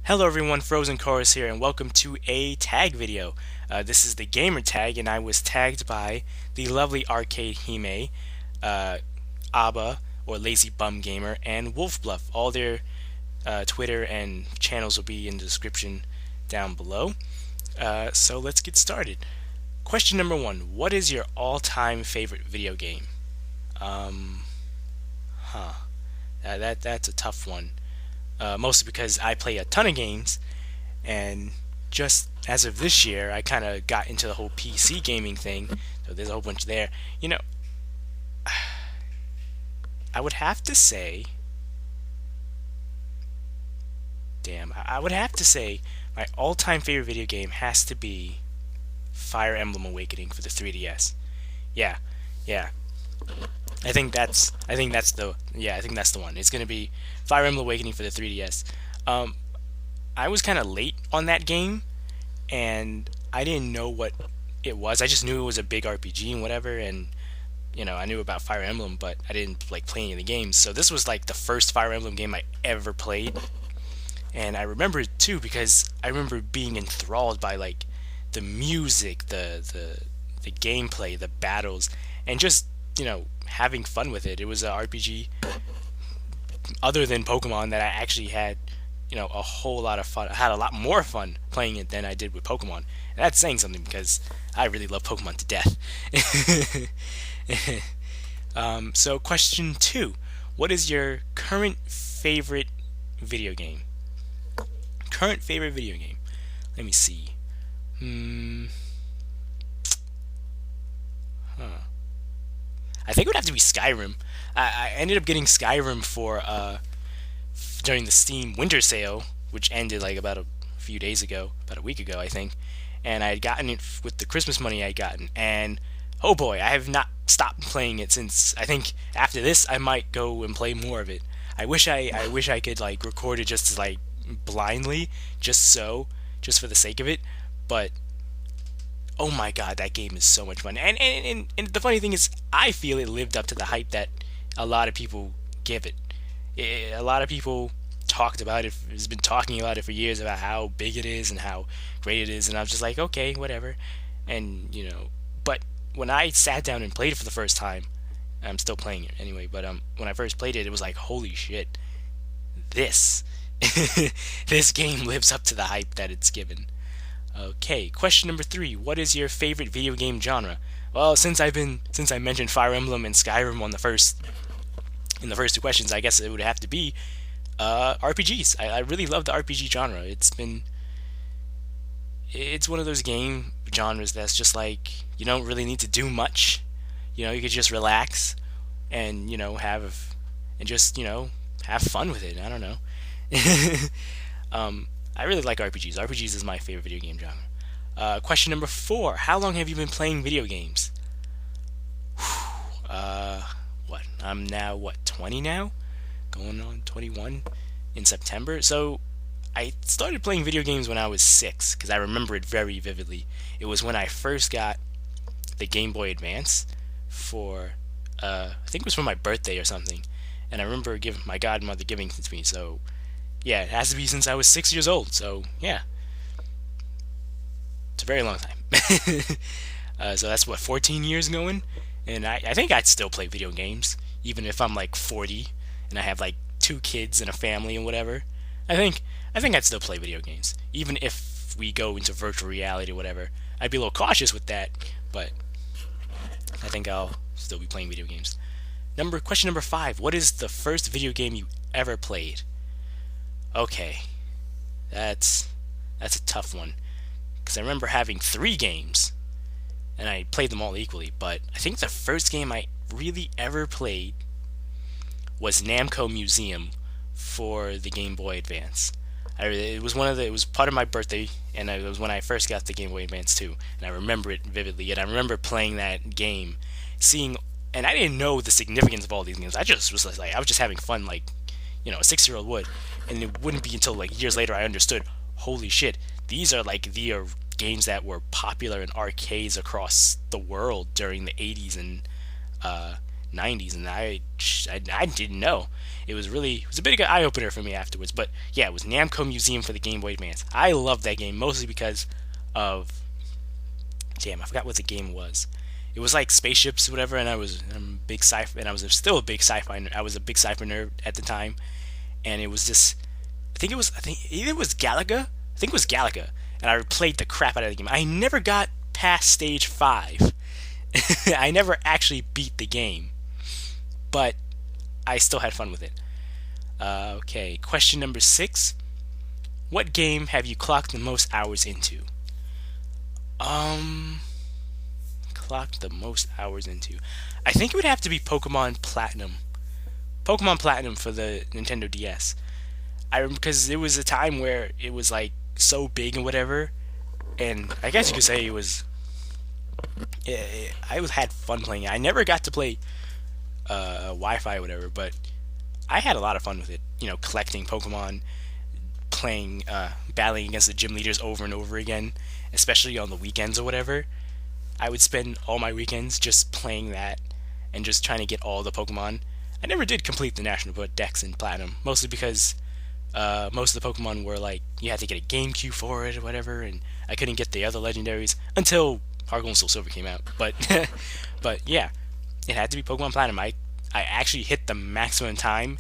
Hello everyone, Frozen Chorus here, and welcome to a tag video. This is the gamer tag, and I was tagged by the lovely arcade Hime, a.ka, or LazyBumGamer, and Wolfbluff. All their Twitter and channels will be in the description down below. So let's get started. Question number 1. What is your all-time favorite video game? That's a tough one. Mostly because I play a ton of games, and just as of this year, I kind of got into the whole PC gaming thing, so there's a whole bunch there. I would have to say, I would have to say my all-time favorite video game has to be Fire Emblem Awakening for the 3DS. Yeah, yeah. I think that's the one. It's gonna be Fire Emblem Awakening for the 3DS. I was kind of late on that game, and I didn't know what it was. I just knew it was a big RPG and whatever, and I knew about Fire Emblem, but I didn't like play any of the games. So this was like the first Fire Emblem game I ever played, and I remember it too because I remember being enthralled by like the music, the gameplay, the battles, and just having fun with it. It was an RPG other than Pokemon that I actually had a whole lot of fun. I had a lot more fun playing it than I did with Pokemon, and that's saying something because I really love Pokemon to death. So question 2, what is your current favorite video game? Current favorite video game, let me see. I think it would have to be Skyrim. I ended up getting Skyrim for during the Steam Winter Sale, which ended like about a few days ago, about a week ago, I think. And I had gotten it with the Christmas money I had gotten, and oh boy, I have not stopped playing it since. I think after this, I might go and play more of it. I wish I could like record it just like blindly, just for the sake of it, but. Oh my god, that game is so much fun. And the funny thing is, I feel it lived up to the hype that a lot of people give it. A lot of people talked about it, has been talking about it for years, about how big it is and how great it is, and I was just like, okay, whatever. And, but when I sat down and played it for the first time, I'm still playing it anyway, but when I first played it, it was like, holy shit, this game lives up to the hype that it's given. Okay, question number 3. What is your favorite video game genre? Well, since I mentioned Fire Emblem and Skyrim in the first 2 questions, I guess it would have to be RPGs. I really love the RPG genre. It's one of those game genres that's just like you don't really need to do much. You could just relax and have fun with it. I don't know. I really like RPGs. RPGs is my favorite video game genre. Question number 4. How long have you been playing video games? What? I'm now, 20 now? Going on 21 in September. So, I started playing video games when I was 6, because I remember it very vividly. It was when I first got the Game Boy Advance for, I think it was for my birthday or something. And I remember my godmother giving it to me, so... yeah, it has to be since I was 6 years old, so yeah. It's a very long time. So that's 14 years going? And I think I'd still play video games, even if I'm like 40 and I have like 2 kids and a family and whatever. I think I'd still play video games, even if we go into virtual reality or whatever. I'd be a little cautious with that, but I think I'll still be playing video games. Question number 5. What is the first video game you ever played? Okay, that's a tough one, because I remember having 3 games, and I played them all equally, but I think the first game I really ever played was Namco Museum for the Game Boy Advance. It was part of my birthday, and it was when I first got the Game Boy Advance too, and I remember it vividly, and I remember playing that game, and I didn't know the significance of all these games. I just was like, I was just having fun, like, a 6-year-old would. And it wouldn't be until like years later I understood, holy shit, these are like the games that were popular in arcades across the world during the 80s and 90s, and I didn't know. It was a bit of an eye opener for me afterwards. But yeah, it was Namco Museum for the Game Boy Advance. I loved that game mostly because of, damn, I forgot what the game was. It was like spaceships, or whatever, and I'm a big sci-fi, and I was still a big sci-fi. I was a big sci-fi nerd at the time, and it was this. I think either it was Galaga. I think it was Galaga, and I played the crap out of the game. I never got past stage 5. I never actually beat the game, but I still had fun with it. Okay, question number 6. What game have you clocked the most hours into? Clocked the most hours into. I think it would have to be Pokemon Platinum. Pokemon Platinum for the Nintendo DS. Because it was a time where it was like so big and whatever, and I guess you could say it was. I had fun playing it. I never got to play Wi-Fi or whatever, but I had a lot of fun with it. Collecting Pokemon, playing, battling against the gym leaders over and over again, especially on the weekends or whatever. I would spend all my weekends just playing that and just trying to get all the Pokemon. I never did complete the National Dex in Platinum, mostly because most of the Pokemon were like, you had to get a GameCube for it or whatever, and I couldn't get the other legendaries until Heart Gold and Soul Silver came out. But but yeah, it had to be Pokemon Platinum. I actually hit the maximum time.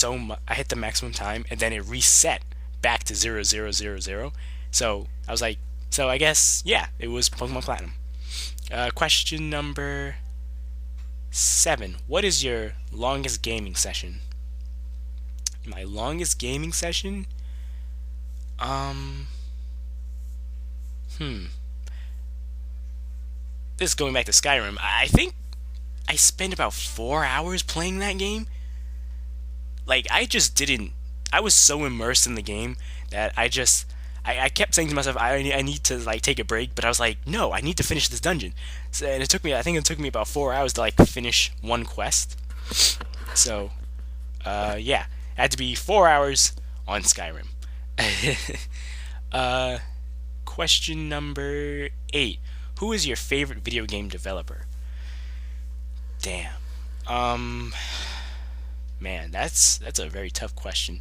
I hit the maximum time, and then it reset back to 0000. So I was like, so I guess yeah, it was Pokemon Platinum. Question number 7. What is your longest gaming session? My longest gaming session? This is going back to Skyrim. I think I spent about 4 hours playing that game. Like, I was so immersed in the game that I kept saying to myself, I need to like take a break, but I was like, no, I need to finish this dungeon. So, and I think it took me about 4 hours to like finish one quest. So, yeah, it had to be 4 hours on Skyrim. Question number 8. Who is your favorite video game developer? Damn. Man, that's a very tough question,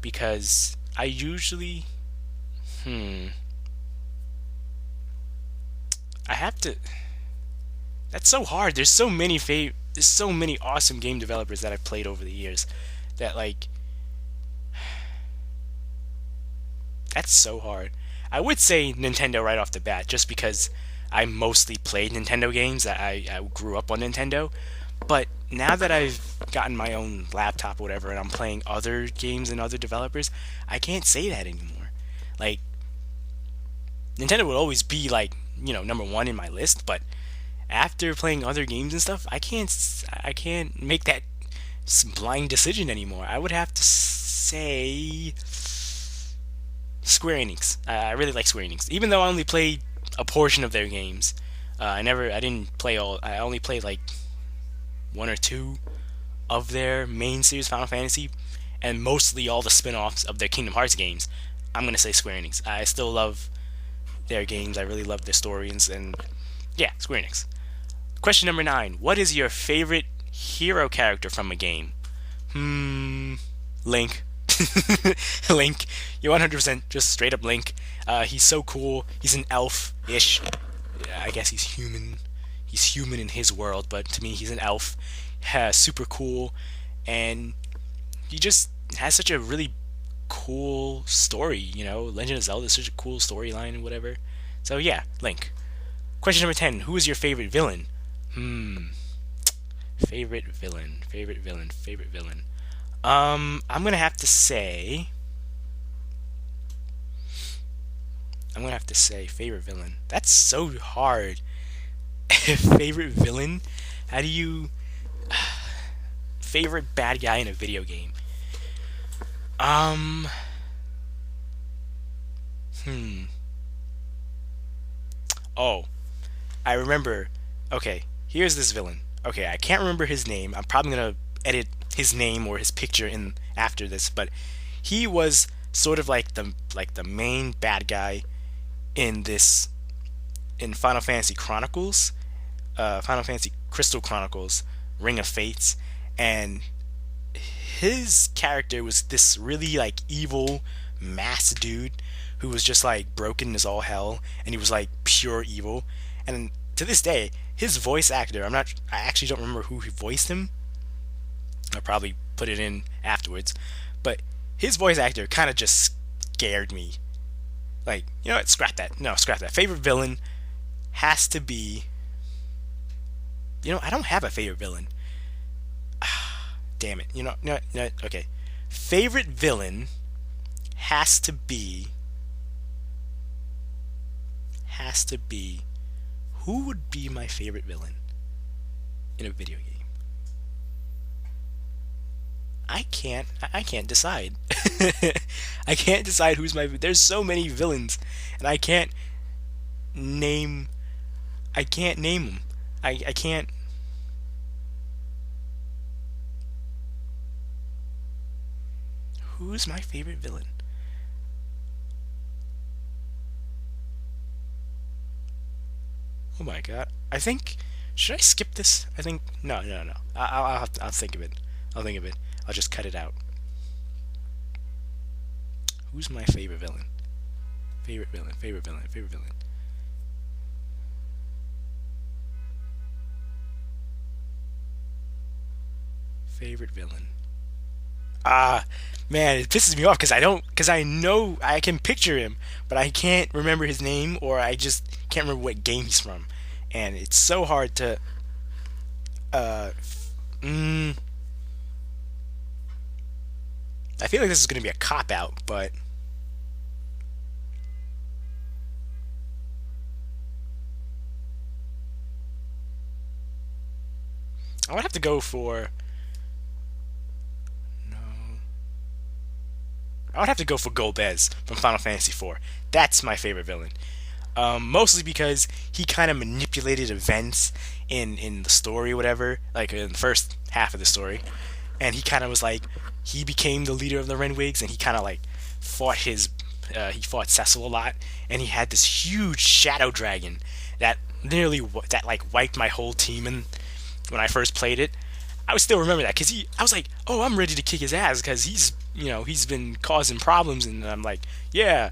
because I usually I have to. That's so hard. There's so many awesome game developers that I've played over the years that like that's so hard. I would say Nintendo right off the bat, just because I mostly played Nintendo games. That I grew up on Nintendo. But now that I've gotten my own laptop or whatever, and I'm playing other games and other developers, I can't say that anymore. Like, Nintendo will always be like, number 1 in my list, but after playing other games and stuff, I can't make that blind decision anymore. I would have to say Square Enix. I really like Square Enix, even though I only played a portion of their games. I didn't play all. I only played like 1 or 2 of their main series, Final Fantasy, and mostly all the spin-offs of their Kingdom Hearts games. I'm gonna say Square Enix. I still love their games. I really love their stories, and yeah, Square Enix. Question number 9. What is your favorite hero character from a game? Link. Link. You're 100% just straight up Link. He's so cool. He's an elf-ish. I guess he's human. He's human in his world, but to me, he's an elf. Super cool, and he just has such a really cool story. Legend of Zelda is such a cool storyline and whatever. So yeah, Link. Question number 10. Who is your favorite villain? Favorite villain. I'm gonna have to say favorite villain. That's so hard. Favorite villain? How do you favorite bad guy in a video game? Oh, I remember. Okay, here's this villain. Okay, I can't remember his name. I'm probably gonna edit his name or his picture in after this, but he was sort of like the main bad guy in Final Fantasy Chronicles. Final Fantasy Crystal Chronicles, Ring of Fates, and his character was this really like evil mass dude who was just like broken as all hell, and he was like pure evil. And to this day, his voice actor, I actually don't remember who voiced him. I'll probably put it in afterwards, but his voice actor kind of just scared me. Like, you know what? Scrap that. No, scrap that. Favorite villain has to be. You know, I don't have a favorite villain. Damn it. You know, no, no, okay. Favorite villain has to be. Who would be my favorite villain in a video game? I can't decide. I can't decide who's my. There's so many villains, and I can't name. I can't name them. I can't. Who's my favorite villain? Oh my god. I think. Should I skip this? I think. No, no, no. I'll think of it. I'll think of it. I'll just cut it out. Who's my favorite villain? Favorite villain. Favorite villain. Favorite villain. Favorite villain. Man, it pisses me off because I know I can picture him, but I can't remember his name, or I just can't remember what game he's from, and it's so hard to. I feel like this is going to be a cop out, but I would have to go for. I would have to go for Golbez from Final Fantasy IV. That's my favorite villain. Mostly because he kind of manipulated events in the story, or whatever, like in the first half of the story. And he kind of was like, he became the leader of the Renwigs, and he kind of like fought he fought Cecil a lot, and he had this huge shadow dragon that like wiped my whole team. And when I first played it, I would still remember that because I was like, oh, I'm ready to kick his ass because he's been causing problems, and I'm like, yeah.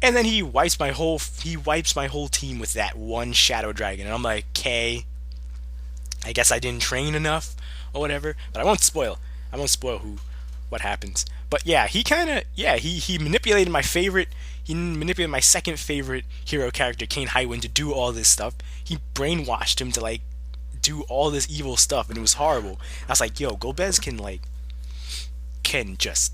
And then he wipes my whole team with that one shadow dragon, and I'm like, okay, I guess I didn't train enough or whatever. But I won't spoil what happens. But yeah, he manipulated my favorite. He manipulated my second favorite hero character, Kane Highwind, to do all this stuff. He brainwashed him to like do all this evil stuff, and it was horrible. I was like, yo, Golbez can just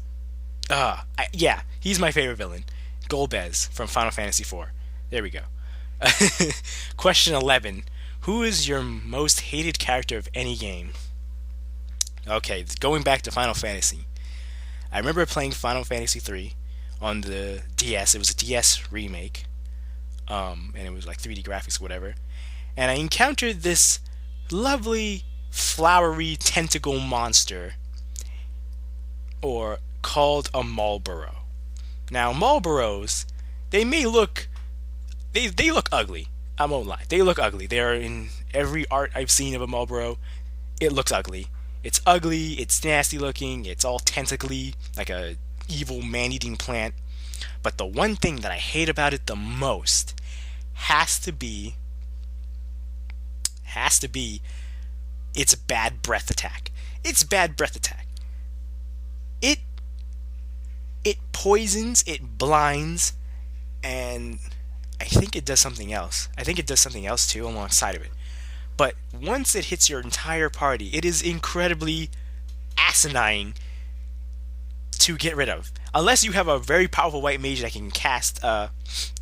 yeah, he's my favorite villain. Golbez from Final Fantasy IV. There we go. Question 11. Who is your most hated character of any game? Okay, going back to Final Fantasy. I remember playing Final Fantasy III on the DS. It was a DS remake. And it was like 3D graphics or whatever. And I encountered this lovely, flowery tentacle monster, or called a Marlboro. Now, Marlboros, they look ugly. I won't lie. They look ugly. They are in every art I've seen of a Marlboro. It looks ugly. It's ugly. It's nasty looking. It's all tentacly, like a evil man-eating plant. But the one thing that I hate about it the most has to be its bad breath attack. Its bad breath attack. It poisons, it blinds, and I think it does something else. I think it does something else too alongside of it. But once it hits your entire party, it is incredibly asinine to get rid of. Unless you have a very powerful white mage that can cast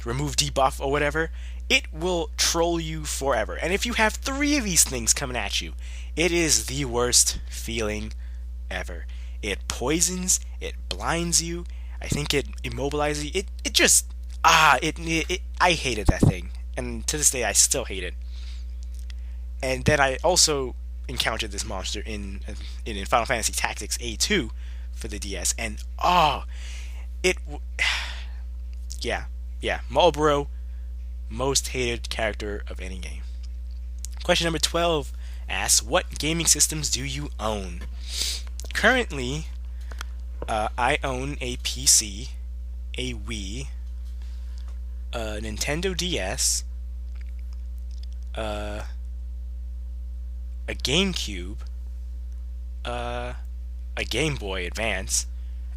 remove debuff or whatever, it will troll you forever. And if you have 3 of these things coming at you, it is the worst feeling ever. It poisons, it blinds you, I think it immobilizes you. It just I hated that thing, and to this day I still hate it. And then I also encountered this monster in Final Fantasy Tactics A2 for the DS, and Marlboro, most hated character of any game. Question number 12 asks, what gaming systems do you own? Currently, I own a PC, a Wii, a Nintendo DS, a GameCube, a Game Boy Advance,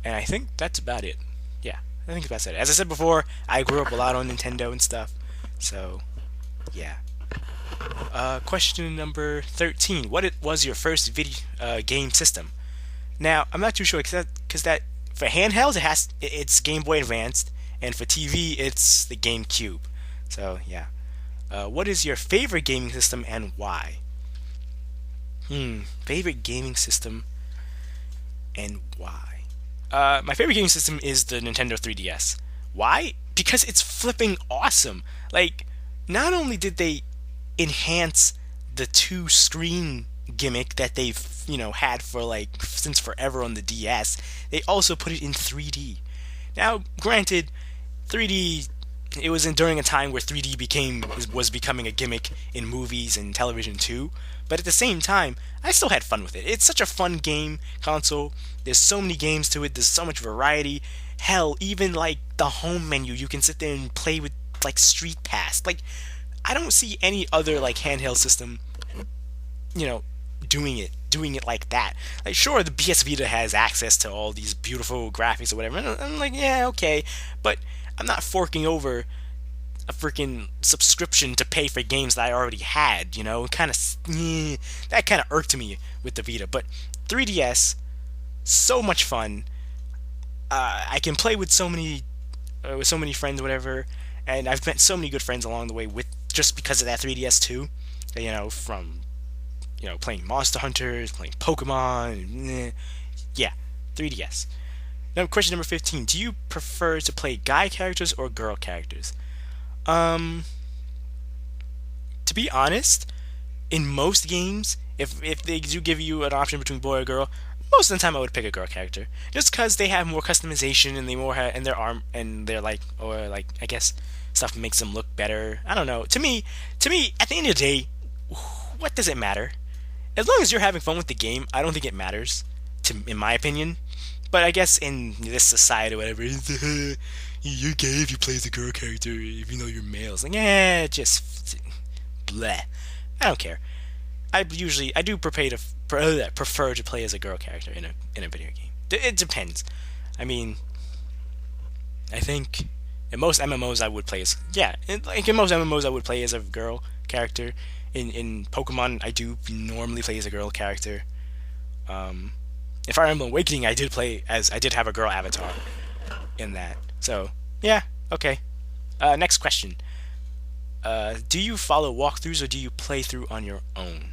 and I think that's about it. Yeah, I think that's it. As I said before, I grew up a lot on Nintendo and stuff, so yeah. Question number 13. What was your first video game system? Now, I'm not too sure because that for handhelds it's Game Boy Advanced, and for TV it's the GameCube. So yeah. What is your favorite gaming system and why? Favorite gaming system and why? My favorite gaming system is the Nintendo 3DS. Why? Because it's flipping awesome. Like, not only did they enhance the two screen gimmick that they've had for like since forever on the DS, they also put it in 3D. Now, granted, 3D, it was during a time where 3D was becoming a gimmick in movies and television too. But at the same time, I still had fun with it. It's such a fun game console. There's so many games to it. There's so much variety. Hell, even like the home menu, you can sit there and play with like Street Pass. Like, I don't see any other like handheld system, doing it like that. Like, sure, the PS Vita has access to all these beautiful graphics or whatever. And I'm like, yeah, okay, but I'm not forking over a freaking subscription to pay for games that I already had. That kind of irked me with the Vita. But 3DS, so much fun. I can play with so many friends, whatever, and I've met so many good friends along the way just because of that 3DS too. From playing Monster Hunters, playing Pokemon. Yeah, 3DS. Now, question number 15. Do you prefer to play guy characters or girl characters? To be honest, in most games, if they do give you an option between boy or girl, most of the time I would pick a girl character, just because they have more customization and they more have, and their arm and their I guess stuff makes them look better. I don't know. To me, at the end of the day, what does it matter? As long as you're having fun with the game, I don't think it matters, in my opinion. But I guess in this society or whatever, you're gay if you play as a girl character, even though you're male. It's like, just bleh. I don't care. I do prefer to play as a girl character in a video game. It depends. I mean, I think in most MMOs I would play as a girl character. In Pokemon, I do normally play as a girl character. In Fire Emblem Awakening, I did have a girl avatar in that. So yeah, okay. Next question. Do you follow walkthroughs or do you play through on your own?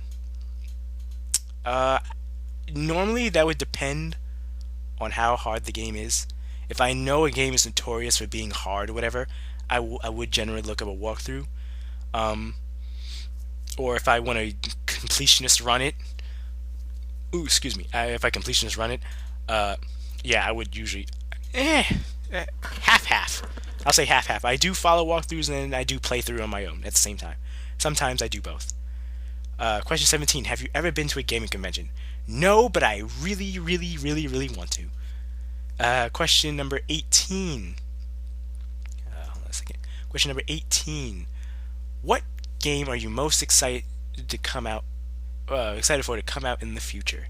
Normally that would depend on how hard the game is. If I know a game is notorious for being hard or whatever, I would generally look up a walkthrough. Or if I want to completionist run it, if I completionist run it, yeah, I would usually half-half. I'll say half-half. I do follow walkthroughs and I do play through on my own at the same time. Sometimes I do both. Question 17. Have you ever been to a gaming convention? No, but I really, really, really, really want to. Question number 18. Hold on a second. Question number 18. What game are you most excited for to come out in the future?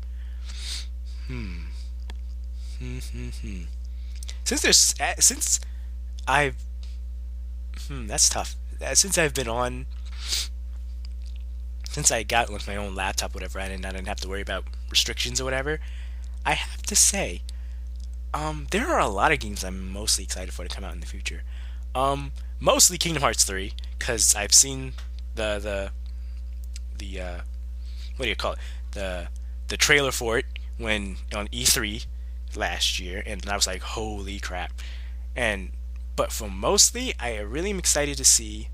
That's tough. Since I got like my own laptop, whatever, I didn't have to worry about restrictions or whatever. I have to say, there are a lot of games I'm mostly excited for to come out in the future. Mostly Kingdom Hearts 3, because I've seen the what do you call it? The trailer for it when on E3 last year, and I was like, holy crap. But for mostly, I really am excited to see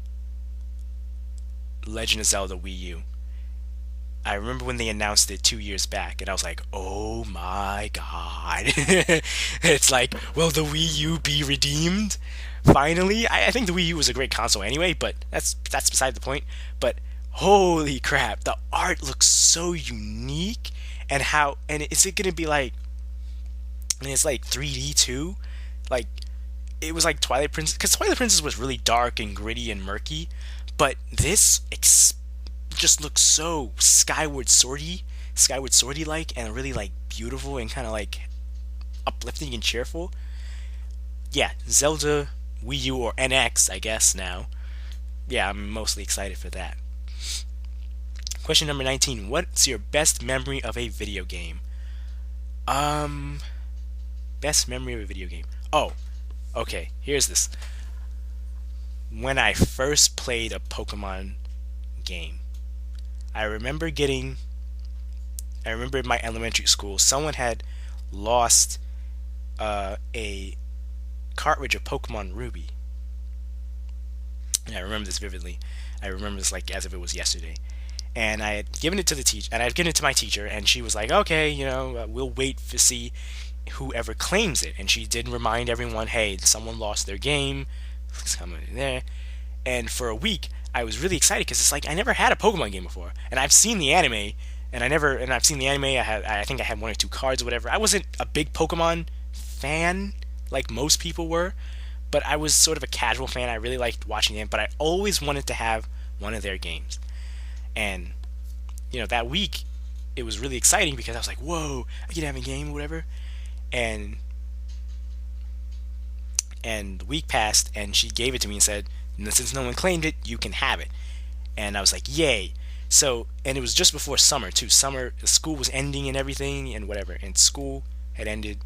Legend of Zelda Wii U. I remember when they announced it 2 years back, and I was like, oh my god. It's like, will the Wii U be redeemed? Finally? I think the Wii U was a great console anyway, but that's beside the point. But Holy crap, the art looks so unique. And is it gonna be like, and it's like 3D too? Like, it was like Twilight Princess, because Twilight Princess was really dark and gritty and murky, but this just looks so Skyward Swordy like, and really like beautiful and kind of like uplifting and cheerful. Yeah, Zelda Wii U or NX, I guess now. Yeah, I'm mostly excited for that. Question number 19. What's your best memory of a video game? Um, Best memory of a video game. Oh, okay, here's this. When I first played a Pokemon game, I remember getting. I remember in my elementary school, someone had lost a cartridge of Pokemon Ruby. And I remember this vividly. I remember this like as if it was yesterday. And I had given it to the teacher, and I had given it to my teacher, and she was like, "Okay, we'll wait to see whoever claims it." And she did remind everyone, "Hey, someone lost their game. Please come in there." And for a week, I was really excited because it's like I never had a Pokemon game before, and I've seen the anime, and I've seen the anime. I think I had one or two cards or whatever. I wasn't a big Pokemon fan like most people were, but I was sort of a casual fan. I really liked watching them, but I always wanted to have one of their games. And that week it was really exciting because I was like, "Whoa, I can have a game, or whatever." And the week passed, and she gave it to me and said, "Since no one claimed it, you can have it." And I was like, "Yay!" So, and it was just before summer too. Summer, the school was ending and everything and whatever, and school had ended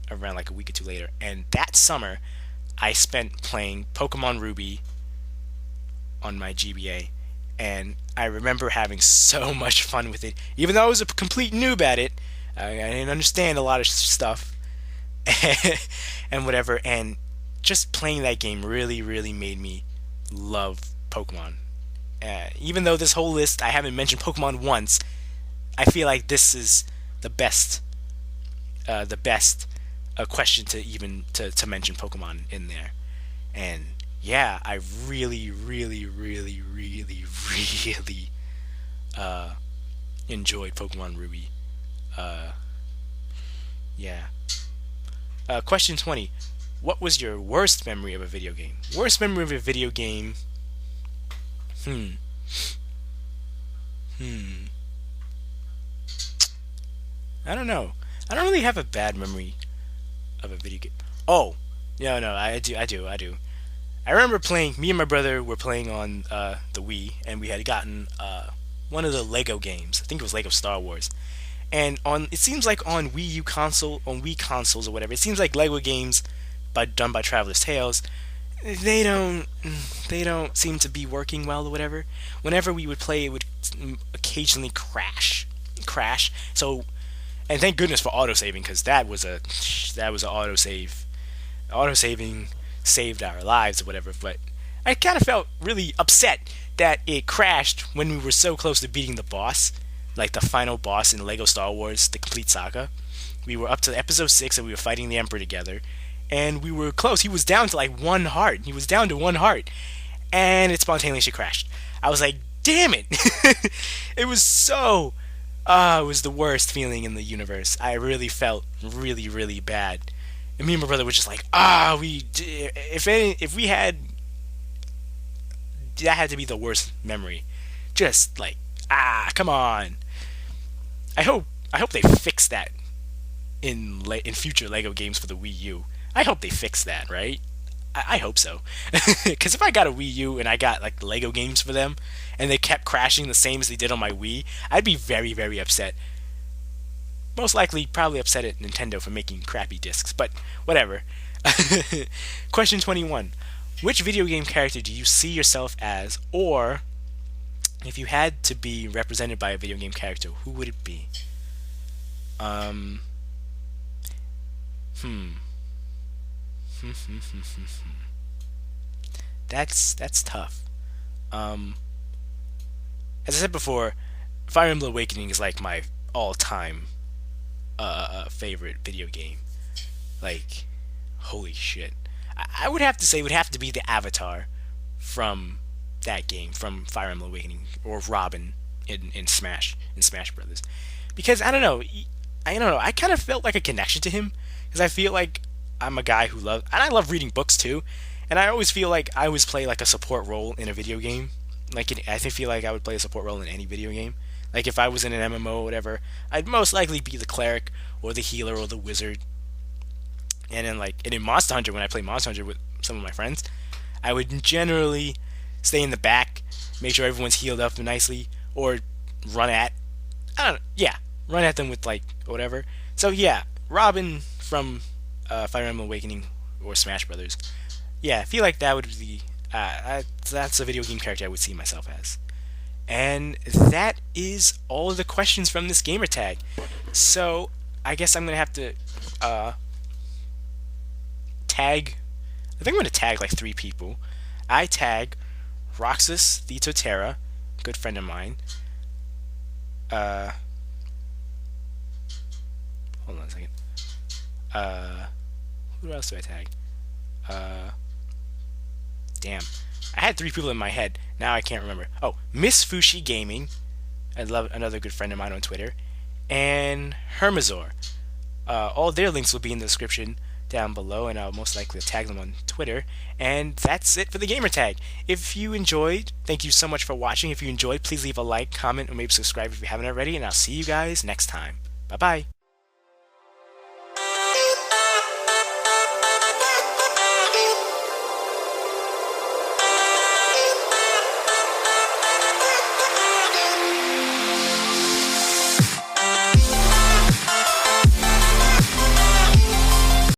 around like a week or two later. And that summer, I spent playing Pokemon Ruby on my GBA, and I remember having so much fun with it. Even though I was a complete noob at it, I didn't understand a lot of stuff and whatever. And just playing that game really, really made me love Pokemon. Even though this whole list I haven't mentioned Pokemon once, I feel like this is the best question to even to mention Pokemon in there. And yeah, I really, really, really, really, really enjoyed Pokemon Ruby. Yeah. Question 20. What was your worst memory of a video game? Worst memory of a video game? I don't know. I don't really have a bad memory of a video game. Oh, no, I do. I remember playing. Me and my brother were playing on the Wii, and we had gotten one of the Lego games. I think it was Lego Star Wars. And it seems like on Wii consoles or whatever, it seems like Lego games done by Traveler's Tales, they don't seem to be working well or whatever. Whenever we would play, it would occasionally crash. So, and thank goodness for autosaving, because that was an autosave. Autosaving saved our lives or whatever. But I kind of felt really upset that it crashed when we were so close to beating the boss, like the final boss in Lego Star Wars: The Complete Saga. We were up to episode 6, and we were fighting the Emperor together, and we were close. He was down to like one heart. And it spontaneously crashed. I was like, damn it. It was so it was the worst feeling in the universe. I really felt really, really bad. And me and my brother were just like, if we had, that had to be the worst memory. Just like, come on. I hope they fix that in future Lego games for the Wii U. I hope they fix that, right? I hope so. Because if I got a Wii U and I got like Lego games for them, and they kept crashing the same as they did on my Wii, I'd be very, very upset. Most likely, probably upset at Nintendo for making crappy discs, but whatever. Question 21. Which video game character do you see yourself as, or if you had to be represented by a video game character, who would it be? That's tough. As I said before, Fire Emblem Awakening is like my all-time favorite video game. Like, holy shit. I would have to say it would have to be the Avatar from that game from Fire Emblem Awakening or Robin in Smash Brothers, because I don't know, I kind of felt like a connection to him because I feel like I'm a guy who loves, and I love reading books too, and I always feel like I always play like a support role in a video game. I feel like I would play a support role in any video game. Like if I was in an MMO or whatever, I'd most likely be the cleric or the healer or the wizard. And in Monster Hunter, when I play Monster Hunter with some of my friends, I would generally stay in the back, make sure everyone's healed up nicely, or run at I don't know, yeah, run at them with like whatever. So yeah, Robin from Fire Emblem Awakening or Smash Brothers. Yeah, I feel like that would be that's a video game character I would see myself as. And that is all of the questions from this gamer tag. So I guess I'm gonna have to tag. I think I'm gonna tag like 3 people. I tag RoxastheTorterra, good friend of mine. Hold on a second. Who else do I tag? Damn. I had 3 people in my head. Now I can't remember. Oh, MissFushi Gaming. I love another good friend of mine on Twitter. And Hermsaur. All their links will be in the description down below, and I'll most likely tag them on Twitter. And that's it for the gamer tag. If you enjoyed, thank you so much for watching. If you enjoyed, please leave a like, comment, or maybe subscribe if you haven't already, and I'll see you guys next time. Bye-bye.